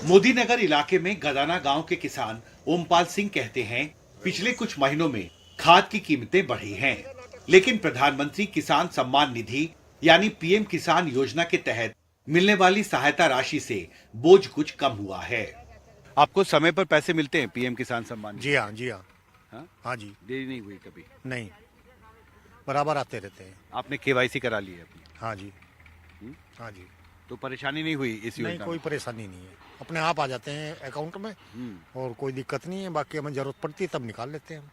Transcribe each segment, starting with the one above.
मोदी नगर इलाके में गदाना गांव के किसान ओमपाल सिंह कहते हैं, पिछले कुछ महीनों में खाद की कीमतें बढ़ी हैं, लेकिन प्रधानमंत्री किसान सम्मान निधि यानी पीएम किसान योजना के तहत मिलने वाली सहायता राशि से बोझ कुछ कम हुआ है। आपको समय पर पैसे मिलते हैं पीएम किसान सम्मान निधि? जी हाँ, जी हाँ। हाँ? हाँ जी। देरी नहीं हुई कभी? नहीं, बराबर आते रहते हैं। आपने केवाईसी करा ली है अपनी? हाँ जी। हाँ जी। तो परेशानी नहीं हुई इस योजना नहीं, कोई परेशानी नहीं है, अपने आप आ जाते हैं अकाउंट में और कोई दिक्कत नहीं है। बाकी हमें जरूरत पड़ती है तब निकाल लेते हैं हम।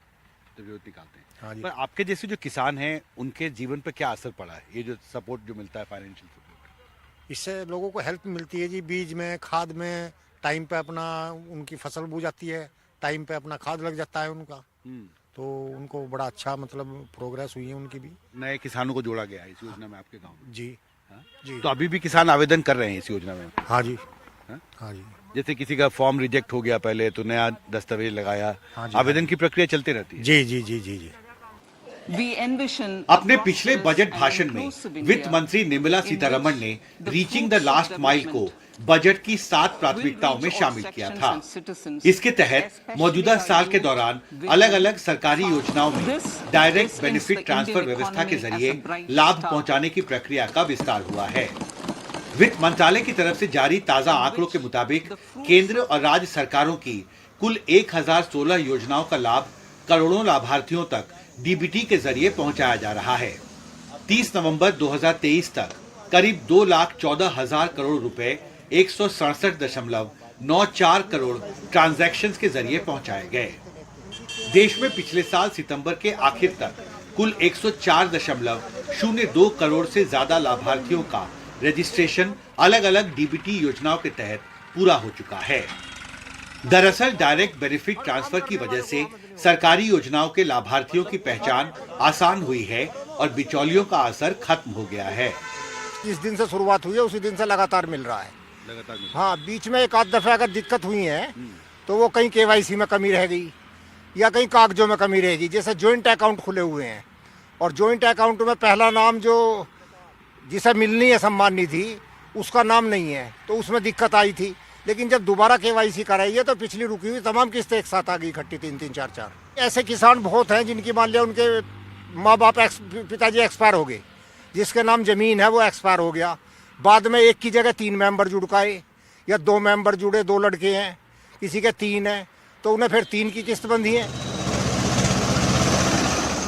जरूरत निकालते हैं। हाँ जी। पर आपके जैसे जो किसान हैं उनके जीवन पर क्या असर पड़ा है, ये जो सपोर्ट जो मिलता है, फाइनेंशियल सपोर्ट? इससे लोगों को हेल्प मिलती है जी, बीज में, खाद में, टाइम पे अपना उनकी फसल बो जाती है, टाइम पे अपना खाद लग जाता है उनका, तो उनको बड़ा अच्छा मतलब प्रोग्रेस हुई है उनकी भी। नए किसानों को जोड़ा गया है इस योजना में आपके गांव में? जी। हाँ? जी। तो अभी भी किसान आवेदन कर रहे हैं इस योजना में? हाँ जी। हाँ? हाँ जी। जैसे किसी का फॉर्म रिजेक्ट हो गया पहले तो नया दस्तावेज लगाया, हाँ जी, आवेदन की प्रक्रिया चलती रहती है? जी जी जी जी जी। अपने पिछले बजट भाषण में वित्त मंत्री निर्मला सीतारमण ने रीचिंग द लास्ट माइल को बजट की 7 प्राथमिकताओं में शामिल किया था। इसके तहत मौजूदा साल के दौरान अलग अलग सरकारी योजनाओं में डायरेक्ट बेनिफिट ट्रांसफर व्यवस्था के जरिए लाभ पहुंचाने की प्रक्रिया का विस्तार हुआ है। वित्त मंत्रालय की तरफ से जारी ताजा आंकड़ों के मुताबिक केंद्र और राज्य सरकारों की कुल 1016 योजनाओं का लाभ करोड़ों लाभार्थियों तक डीबीटी के जरिए पहुंचाया जा रहा है। 30 नवंबर 2023 तक करीब 2,14,000 करोड़ रुपए 167.94 करोड़ ट्रांजैक्शंस के जरिए पहुंचाए गए। देश में पिछले साल सितंबर के आखिर तक कुल 104.02 करोड़ से ज्यादा लाभार्थियों का रजिस्ट्रेशन अलग अलग डीबीटी योजनाओं के तहत पूरा हो चुका है। दरअसल डायरेक्ट बेनिफिट ट्रांसफर की वजह से सरकारी योजनाओं के लाभार्थियों की पहचान आसान हुई है और बिचौलियों का असर खत्म हो गया है। जिस दिन से शुरुआत हुई है उसी दिन से लगातार मिल रहा है। लगातार हाँ, बीच में एक आध दफे अगर दिक्कत हुई है तो वो कहीं केवाईसी में कमी रह गई या कहीं कागजों में कमी रहेगी। जैसे ज्वाइंट अकाउंट खुले हुए हैं और ज्वाइंट अकाउंट में पहला नाम जो जिसे मिलनी है सम्मान निधि उसका नाम नहीं है, तो उसमें दिक्कत आई थी। लेकिन जब दोबारा केवाईसी कराई है तो पिछली रुकी हुई तमाम किस्तें एक साथ आ गई इकट्ठी, 3-3, 4-4। ऐसे किसान बहुत हैं जिनकी मान लिया उनके माँ बाप पिताजी एक्सपायर हो गए, जिसके नाम जमीन है वो एक्सपायर हो गया। बाद में एक की जगह 3 मेंबर जुड़काए या 2 मेंबर जुड़े, 2 लड़के हैं, किसी के 3 हैं, तो उन्हें फिर 3 की किस्त बंधी है।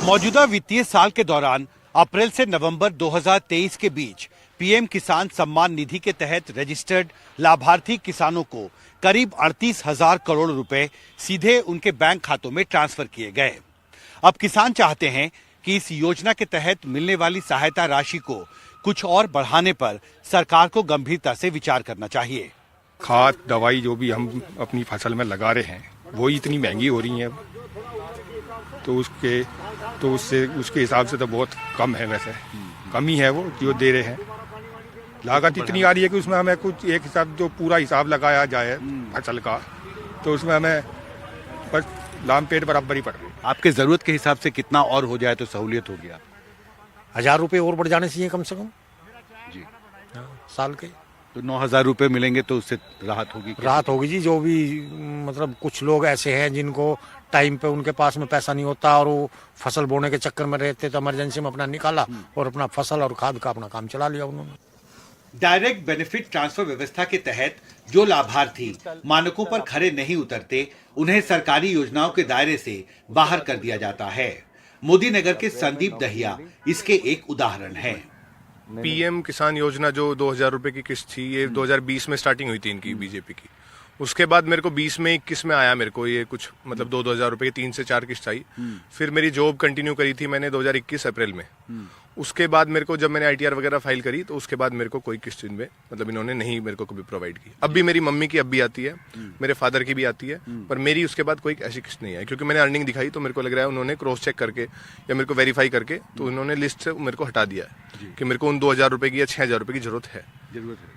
मौजूदा वित्तीय साल के दौरान अप्रैल से नवंबर 2023 के बीच पीएम किसान सम्मान निधि के तहत रजिस्टर्ड लाभार्थी किसानों को करीब 38,000 करोड़ रुपए सीधे उनके बैंक खातों में ट्रांसफर किए गए। अब किसान चाहते हैं कि इस योजना के तहत मिलने वाली सहायता राशि को कुछ और बढ़ाने पर सरकार को गंभीरता से विचार करना चाहिए। खाद दवाई जो भी हम अपनी फसल में लगा रहे हैं वो इतनी महंगी हो रही हैं, तो उसके हिसाब से तो बहुत कम है। वैसे कमी है वो जो दे रहे हैं। लागत इतनी आ रही है कि उसमें हमें कुछ एक हिसाब जो पूरा हिसाब लगाया जाए फसल का, तो उसमें हमें बस लाम पेट बराबर ही पड़ रही है। आपके जरूरत के हिसाब से कितना और हो जाए तो सहूलियत होगी? 1,000 रुपये और बढ़ जाने चाहिए कम से कम जी। साल के। तो 9,000 रुपए मिलेंगे तो उससे राहत होगी? राहत होगी जी। जो भी मतलब कुछ लोग ऐसे हैं जिनको टाइम पे उनके पास में पैसा नहीं होता और वो फसल बोने के चक्कर में रहते, तो इमरजेंसी में अपना निकाला और अपना फसल और खाद का अपना काम चला लिया उन्होंने। डायरेक्ट बेनिफिट ट्रांसफर व्यवस्था के तहत जो लाभार्थी मानकों पर खरे नहीं उतरते उन्हें सरकारी योजनाओं के दायरे से बाहर कर दिया जाता है। मोदी नगर के संदीप दहिया इसके एक उदाहरण हैं। पीएम किसान योजना जो 2,000 रुपए की किस्त थी, ये 2020 में स्टार्टिंग हुई थी इनकी बीजेपी की। उसके बाद मेरे को 20 में 21 में आया मेरे को ये कुछ मतलब 2,000 रुपए की 3 से 4 किस्त आई। फिर मेरी जॉब कंटिन्यू करी थी मैंने 2021 अप्रैल में। उसके बाद मेरे को जब मैंने आईटीआर वगैरह फाइल करी तो उसके बाद मेरे को कोई किस्त इनमें मतलब इन्होंने नहीं मेरे को कभी प्रोवाइड की। अब भी मेरी मम्मी की अब भी आती है, मेरे फादर की भी आती है, पर मेरी उसके बाद कोई ऐसी किस्त नहीं है। क्योंकि मैंने अर्निंग दिखाई तो मेरे को लग रहा है उन्होंने क्रॉस चेक करके या मेरे को वेरीफाई करके तो उन्होंने लिस्ट से मेरे को हटा दिया है कि मेरे को उन 2,000 रुपए की या 6,000 रुपए की जरूरत है।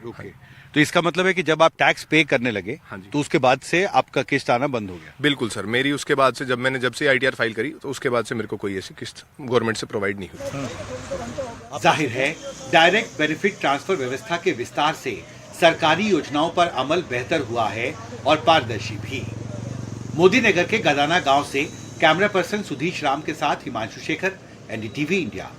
ओके। तो इसका मतलब है कि जब आप टैक्स पे करने लगे तो उसके बाद से आपका किस्त आना बंद हो गया? बिल्कुल सर, मेरी उसके बाद से जब से आईटीआर फाइल करी तो उसके बाद से मेरे को कोई ऐसी किस्त गवर्नमेंट से प्रोवाइड नहीं हुई। जाहिर है डायरेक्ट बेनिफिट ट्रांसफर व्यवस्था के विस्तार से सरकारी योजनाओं पर अमल बेहतर हुआ है और पारदर्शी भी। मोदी नगर के गदाना गांव से कैमरा पर्सन सुधीश राम के साथ हिमांशु शेखर, एनडीटीवी इंडिया।